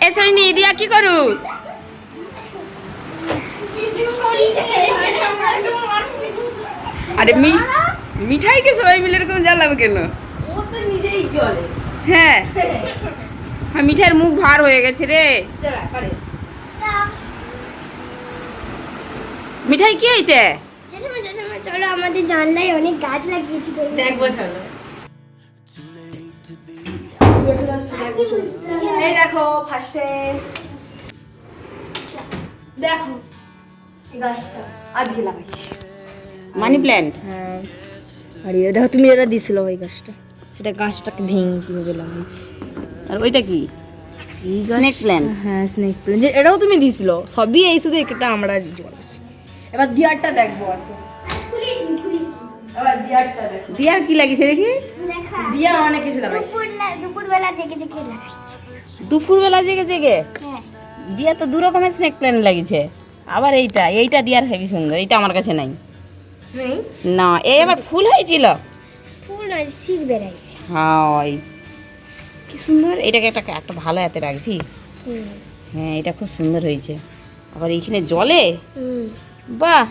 এ সৈনি দিয়া কি করু? আরে মিঠাইকে সবাই মিলে এরকম জ্বালাবে কেন? হ্যাঁ মিঠাইয়ের মুখ ভার হয়ে গেছে রে। মিঠাই কি হয়েছে? চলো আমাদের জানলায় অনেক গাছ লাগিয়েছি, দেখবো চলো। এই দেখো ফার্স্টে দেখো গাছটা আজকে লাগাইছি, মানি প্ল্যান্ট। হ্যাঁ আর এটা দেখো তুমি এটা দিছিল ওই গাছটা, সেটা গাছটাকে ভেঙে কিভাবে লাগাইছি। আর ওইটা কি? এই স্নেক প্ল্যান্ট। হ্যাঁ স্নেক প্ল্যান্ট, যে এটাও তুমি দিছিল, সবই এই শুধু একটা আমরা জড়াচ্ছি। এবার দিয়ারটা দেখবো আসো, এবার দিয়ারটা দেখো। দিয়ার কি লাগিয়েছে দেখি? দিয়া অনেক কিছু লাগাইছি। দুপুরবেলা জেগে জেগে লাগাইছি। দুপুরবেলা জেগে জেগে? হ্যাঁ দিয়া তো দু রকমের স্নেক প্ল্যান্ট লাগিয়েছে। আবার এইটা দিয়ার হেবি সুন্দর, এইটা আমার কাছে নাই। নেই না এই আবার ফুল হয়েছিল। ফুল নয়, শীত বেড়াইছে। হাই কি সুন্দর, এটাকে একটা ভালো হাতে রাখবি। হুম হ্যাঁ এটা খুব সুন্দর হয়েছে। আবার এইখানে জলে, হুম বাহ,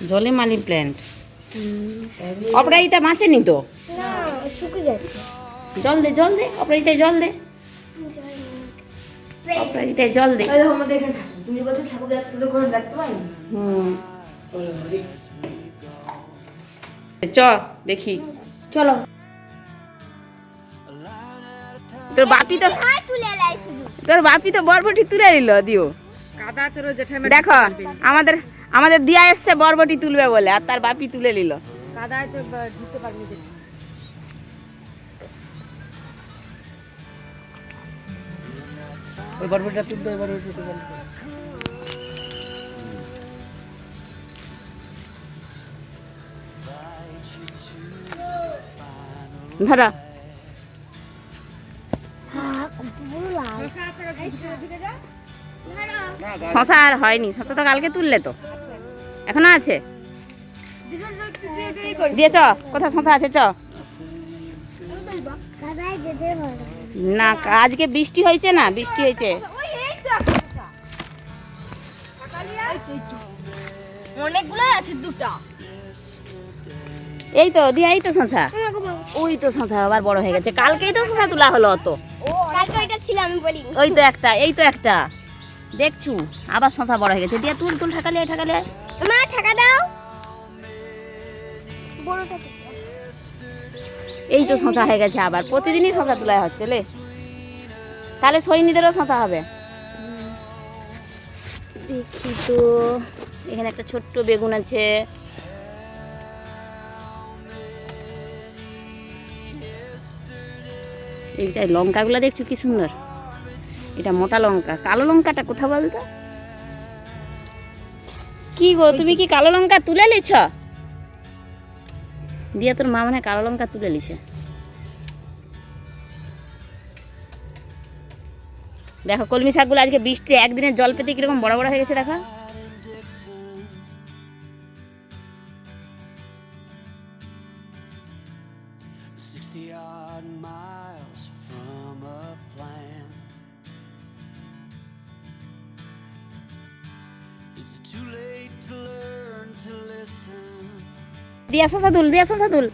জলে মানি প্ল্যান্ট। অপরাজিতা বাঁচেনি তো? না শুকিয়ে গেছে। জল দে অপরাজিতায় জল দে, অপরাজিতায় জল দে। এই দেখো আমাদের এখানে 2 বছর ঠাকুর যাচ্ছে তো কোনো দেখতে পাইনি। হুম চ দেখি। চলো তোর বাপি তো তুলে লাই শুধু। তোর বাপি তো বরবটি তুলে নিল দিও। কাদা তোর জেঠামা দেখো আমাদের দিয়া এসছে বরবটি তুলবে বলে, আর তার বাপি তুলে নিল। কাদায় তো ঢুকতে পারবি না। ওই বরবটিটা তুলতে ওই বরবটি তুলতে ধরা। শশা আর হয়নি, শশা তো কালকে তুললে তো, এখনো আছে। দিয়ে চ, কোথায় শশা আছে চ। কাদায় যেতে পারো। না আজকে বৃষ্টি হয়েছে, না বৃষ্টি হয়েছে। অনেকগুলো আছে, দুটো। এই তো দিয়া, এই তো শশা, ওই তো শশা আবার বড় হয়ে গেছে, কালকেই তো শশা তোলা হলো অত। কালকে ওইটা ছিল আমি বলি। ওই তো একটা, এই তো একটা দেখছু, আবার শশা বড় হয়ে গেছে। দিয়া তুল ঠাকালে ঠাকালে। মা টাকা দাও, বড়টা তো। এই তো শশা হয়ে গেছে, আবার প্রতিদিনই শশা তোলা হচ্ছে লে। তাহলে সৈনিদেরও শশা হবে। দেখি তো এখানে একটা ছোট্ট বেগুন আছে। এইটা লঙ্কাগুলো দেখছো কি সুন্দর, এটা মোটা লঙ্কা। কালো লঙ্কাটা কোথা বলতো? কি গো তুমি কি কালো লঙ্কা তুলে লিছ? দিয়া তোর মা মনে হয় কালো লঙ্কা তুলে লিছে। দেখো কলমি শাকগুলো আজকে বৃষ্টি একদিনের জল পেতে কিরকম বড় বড় হয়ে গেছে দেখো। দিয়া শশা তুল, দিয়া শশা তুল,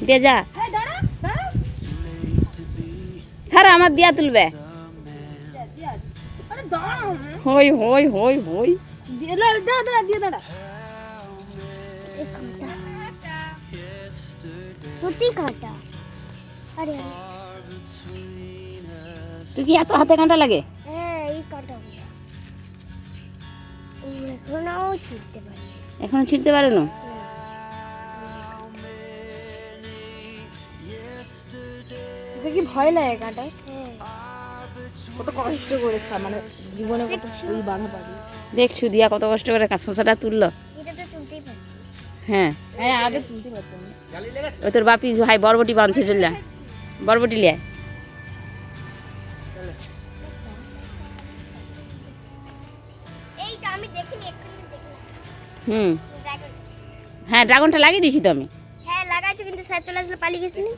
দিয়ে যা। থারা আমার দিয়া তুলবে। হই হই হই হই সত্যি কাটা। আরে তুই কি এত হাতে কাঁটা লাগে? হ্যাঁ এই কাটা এখনো ছিঁড়তে পারি। এখনো ছিঁড়তে পারে না? কি ভয় লাগে কাটায়? হ্যাঁ কত কষ্ট করেছে, মানে জীবনে কত ওই বাধা পাবি। দেখছু দিয়া কত কষ্ট করে শশাটা তুললো। এটা তো তুলতেই পারি। হ্যাঁ হ্যাঁ আগে তুলতে পারতাম না। ওই তোর বাপি ভাই বরবটি বাঁধছে, চল যা বরবটি লিয়ে। এইটা আমি দেখিনি, এক্ষুনি দেখলাম। হুম ড্রাগন। হ্যাঁ ড্রাগনটা লাগিয়ে দিয়েছি তো আমি। হ্যাঁ লাগাইছো করছে কিন্তু স্যার চলে আসলে পালিয়ে গেছিনি।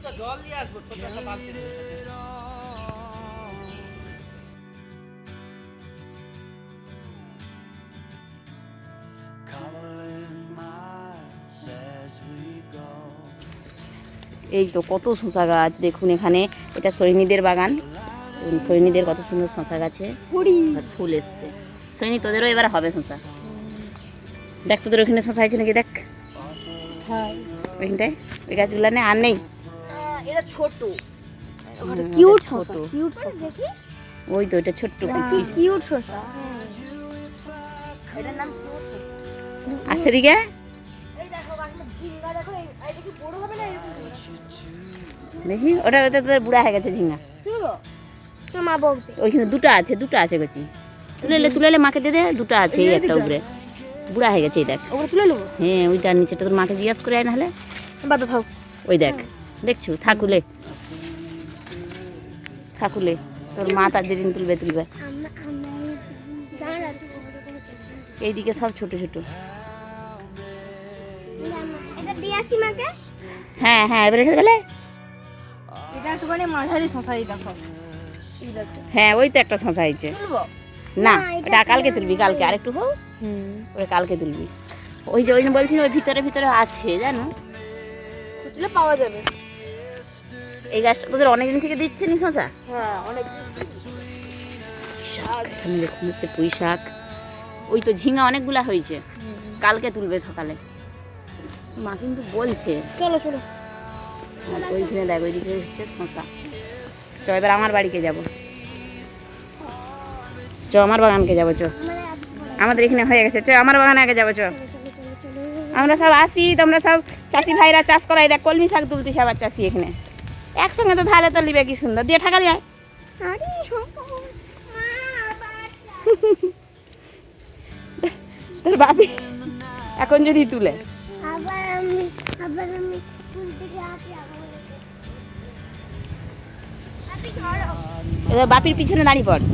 এই তো কত শসা গাছ দেখুন এখানে, এটা সৈনিদের বাগান। সৈনিদের কত সুন্দর শসা গাছে ফুল এসছে। সৈনি তোদেরও এবার হবে শসা। দেখ তোদের ওখানে শসা হয়েছে নাকি দেখ, হ্যাঁ ওইখানটায় ওই গাছগুলো নেই আর নেই। এটা ছোট, কিউট ছোট ছোট, কিউট শসা। দেখি ওই তো এটা ছোট্ট কুচি। কিউট শসা। এটার নাম আছে দিকে। এই দেখো গাছটা ঝিঙ্গা, দেখো এই দেখি বড় হবে না এরকম। দেখি ওটা ওটা তোদের বুড়া হয়ে গেছে ঝিঙ্গা। তোর মা বকবে। ওইখানে দুটো আছে কচি। তুলে এলে মাকে দে, দুটো আছে এই একটা উপরে, বুড়া হয়ে গেছে এই দেখ। ওগুলো তুলে নেবো। হ্যাঁ ওইটা নিচেটা তোর মাকে জিজ্ঞাসা করে আয় নাহলে। বাদ থাও। ওই দেখ দেখছু থাকুলে তোর মা তার যেদিন তুলবে এইদিকে সব ছোট ছোট। এটা দিয়ে আসি মাকে। হ্যাঁ হ্যাঁ এবার রেখে গেলে। এটা একটুখানি মাঝারি শসা, এই দেখো এই দেখো। হ্যাঁ ওই তো একটা শসা হয়েছে। তুলবো? না না, এটা ওটা কালকে তুলবি, কালকে আরেকটু হোক ওটা কালকে তুলবি। ওই যে বলছি না, ওই ভিতরে আছে জানো, তুলে পাওয়া যাবে। এই গাছটা তোদের অনেকদিন থেকে দিচ্ছে নি শসা। হ্যাঁ অনেক। শাক এখানে দেখুন হচ্ছে পুঁই শাক। ওই তো ঝিঙা অনেকগুলা হয়েছে, কালকে তুলবে সকালে মা কিন্তু বলছে। চলো চলো। ওইখানে দেখ ওইদিকে হচ্ছে শসা। চ এবার আমার বাড়িতে যাবো, চ আমার বাগানকে যাবো, চ আমাদের এখানে হয়ে গেছে, চ আমার বাগানে আগে যাবো, চ আমরা সব আসি, তোমরা সব চাষি ভাইরা চাষ করাই। দেখ কলমি শাক তুলতিস আবার চাষি এখানে একসঙ্গে, তো ধারে তো লিবে কি সুন্দর দিয়ে ঠাকা যায়। আরে তোর বাপি এখন যদি তুলে আবার আমি তুলতে গিয়ে আপনি সরো। এবার বাপির পিছনে দাঁড়িয়ে পড়।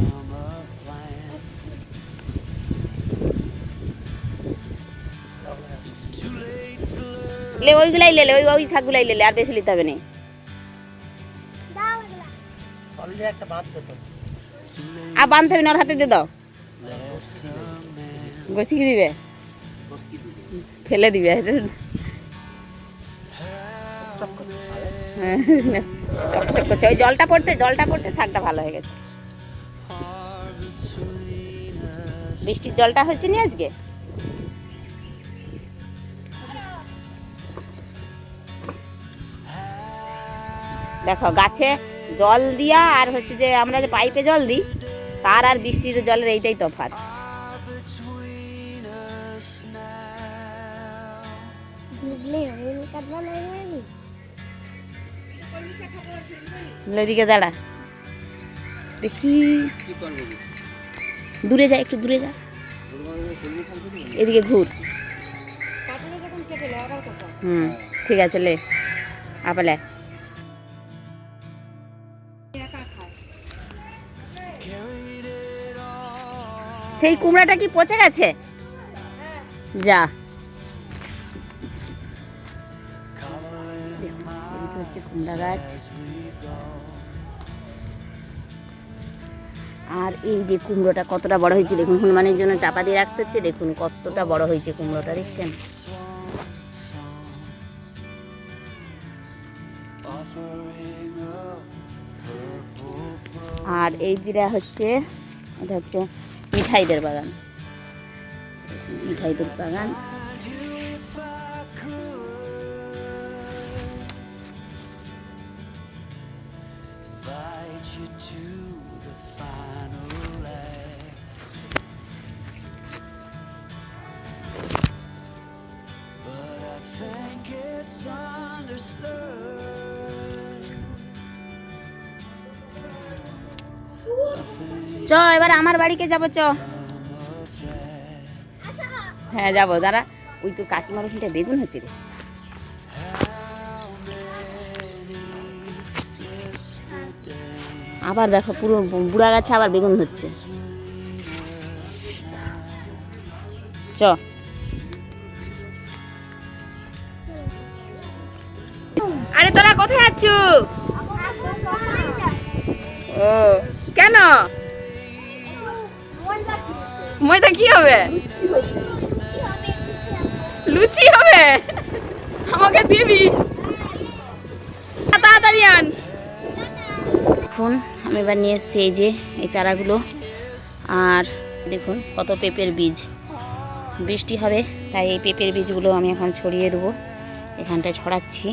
লে ওইগুলাই লে, ওই শাকগুলাই লে, আর বেশি নিতে হবে না। দাও এগুলা। আর বাঁধতে হবে না, ওর হাতে দিয়ে দাও, গছি কি দিবে, ফেলে দিবে। চকচক করছে, ওই জলটা পড়তে শাকটা ভালো হয়ে গেছে। বৃষ্টির জলটা হয়েছে নি আজকে। দেখো গাছে জল দিয়া আর হচ্ছে যে আমরা যে পাইপে জল দিই তার আর বৃষ্টির জলের এইটাই তফাৎ। এদিকে দাঁড়া দেখি, দূরে যা, একটু দূরে যা, এদিকে ঘুর। ঠিক আছে লে আপেলে। সেই কুমড়াটা কি পচে গেছে? যা হচ্ছে কুমড়া গাছ। আর এই যে কুমড়োটা কতটা বড় হয়েছে দেখুন, হনুমানের জন্য চাপা দিয়ে রাখতে হচ্ছে। দেখুন কতটা বড় হয়েছে কুমড়োটা, দেখছেন? আর এই যেটা হচ্ছে এটা হচ্ছে মিঠাইদের বাগান, মিঠাইদের বাগান। চ এবার আমার বাড়িতে যাবো, চ। হ্যাঁ যাবো, দাঁড়া। ওই তো কাকিমার ওখানটা বেগুন হচ্ছে রে। আবার দেখো পুরো বুড়া গাছে আবার বেগুন হচ্ছে, চ। তোরা কোথায় যাচ্ছ? ও কেন? ময়দা কি হবে? লুচি হবে? আমাকে দিবি? তাড়াতাড়ি আন। দেখুন আমি এবার নিয়ে এসেছি এই যে এই চারাগুলো, আর দেখুন কত পেঁপের বীজ। বৃষ্টি হবে তাই এই পেঁপের বীজগুলো আমি এখন ছড়িয়ে দেবো, এখানটায় ছড়াচ্ছি।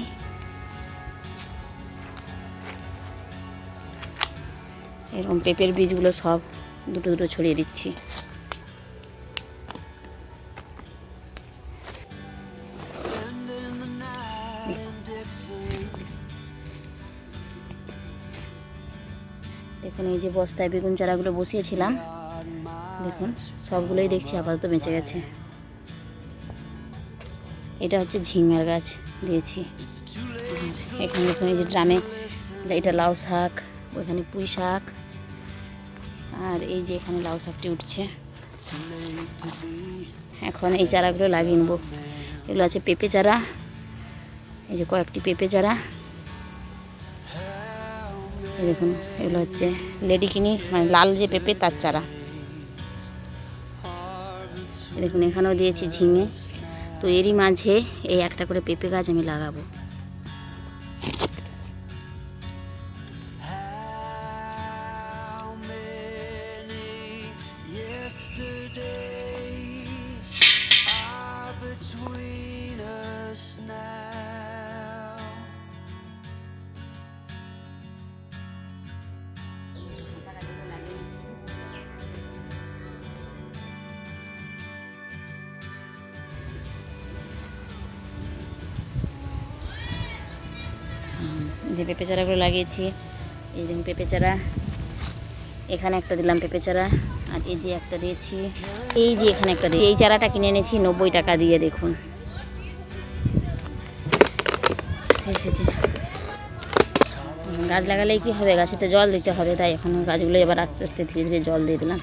এরকম পেঁপের বীজগুলো সব দুটো দুটো ছড়িয়ে দিচ্ছি। দেখুন এই যে বস্তায় বেগুন চারাগুলো বসিয়েছিলাম, দেখুন সবগুলোই দেখছি আপাতত বেঁচে গেছে। এটা হচ্ছে ঝিঙার গাছ দিয়েছি। আর এখানে দেখুন এই যে ড্রামে এটা লাউ শাক, ওইখানে পুঁই শাক, আর এই যে এখানে লাউ শাকটি উঠছে। এখন এই চারাগুলো লাগিয়ে নেবো। এগুলো আছে পেঁপে চারা, এই যে কয়েকটি পেঁপে চারা। দেখুন এগুলো হচ্ছে লেডিকিনি, মানে লাল যে পেঁপে তার চারা। দেখুন এখানেও দিয়েছি ঝিঙে। তো এরই মাঝে এই একটা করে পেঁপে গাছ আমি লাগাবো। যে পেঁপে চারাগুলো লাগিয়েছি, এই দেখুন পেঁপে চারা, এখানে একটা দিলাম পেঁপে চারা, আর এই যে একটা দিয়েছি, এই যে এখানে একটা দিয়েছি। এই চারাটা কিনে এনেছি 90 টাকা দিয়ে। দেখুন এসেছে। গাছ লাগালেই কি হবে, গাছে তো জল দিতে হবে, তাই এখন গাছগুলো এবার আস্তে আস্তে ধীরে ধীরে জল দিয়ে দিলাম।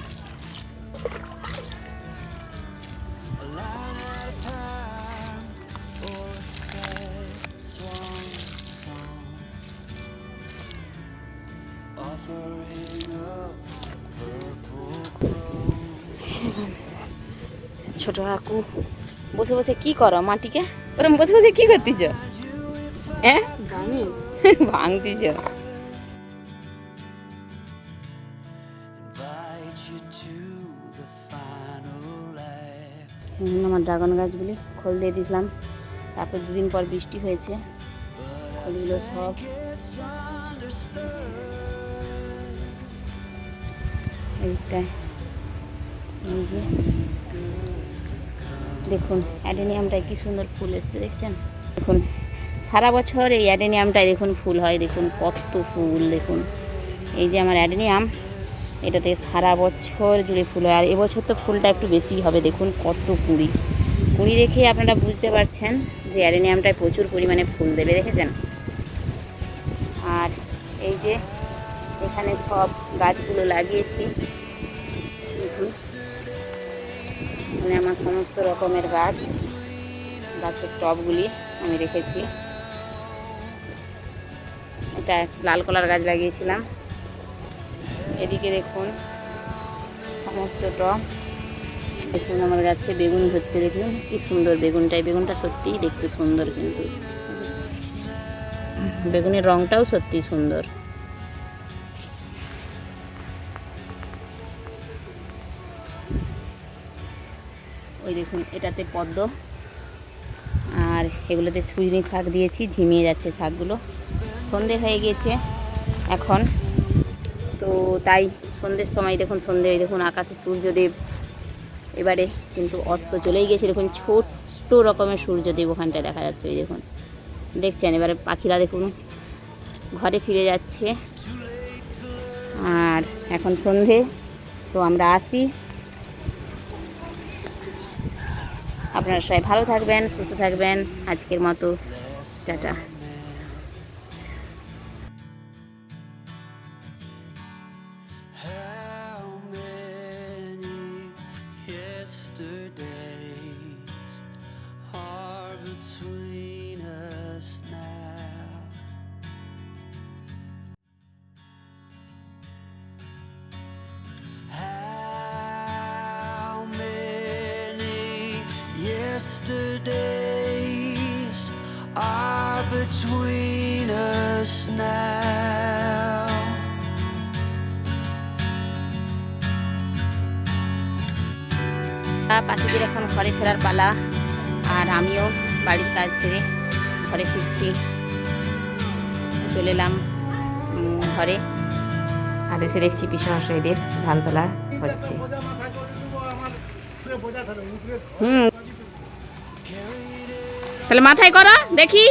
ছোট কাকু বসে বসে কি করো মাটিকে? ওরম বসে বসে কি করতেছ? হ্যাঁ ভাঙতেছ? আমার ড্রাগন গাছগুলি খোল দিয়ে দিয়েছিলাম, তারপর 2 দিন পর বৃষ্টি হয়েছে, খোলগুলো সব এইটায়। এই যে দেখুন অ্যাডেনিয়ামটায় কি সুন্দর ফুল এসছে, দেখছেন? দেখুন সারা বছর এই অ্যাডেনিয়ামটায় দেখুন ফুল হয়, দেখুন কত ফুল। দেখুন এই যে আমার অ্যাডেনিয়াম, এটাতে সারা বছর জুড়ে ফুল হয়। আর এবছর তো ফুলটা একটু বেশি হবে, দেখুন কত কুঁড়ি। কুঁড়ি দেখে আপনারা বুঝতে পারছেন যে অ্যাডেনিয়ামটায় প্রচুর পরিমাণে ফুল দেবে, দেখেছেন? আর এই যে এখানে সব গাছগুলো লাগিয়েছি, দেখুন এখানে আমার সমস্ত রকমের গাছের টবগুলি আমি রেখেছি। এটা লাল কলার গাছ লাগিয়েছিলাম। এদিকে দেখুন সমস্ত টব। দেখুন আমার গাছে বেগুন হচ্ছে, দেখুন কি সুন্দর বেগুনটা। এই বেগুনটা সত্যিই দেখতে সুন্দর, কিন্তু বেগুনের রঙটাও সত্যি সুন্দর। ওই দেখুন এটাতে পদ্ম, আর এগুলোতে সুজনি শাক দিয়েছি, ঝিমিয়ে যাচ্ছে শাকগুলো। সন্ধে হয়ে গিয়েছে এখন, তো তাই সন্ধ্যের সময় দেখুন সন্ধে, দেখুন আকাশে সূর্যদেব এবারে কিন্তু অস্ত চলেই গেছে। দেখুন ছোট্ট রকমের সূর্যদেব ওখানটায় দেখা যাচ্ছে, ওই দেখুন দেখছেন। এবারে পাখিরা দেখুন ঘরে ফিরে যাচ্ছে। আর এখন সন্ধে, তো আমরা আসি। আপনারা সবাই ভালো থাকবেন, সুস্থ থাকবেন। আজকের মতো tata. Yesterdays are between us now. between us now. পাখিদের এখন ঘরে ফেরার পালা, আর আমিও বাড়ির কাজ ছেড়ে ঘরে ফিরছি। চলে এলাম ঘরে, আর এসে দেখছি পিসমশাইদের ধান তোলা হচ্ছে। তাহলে মাথায় করো দেখি।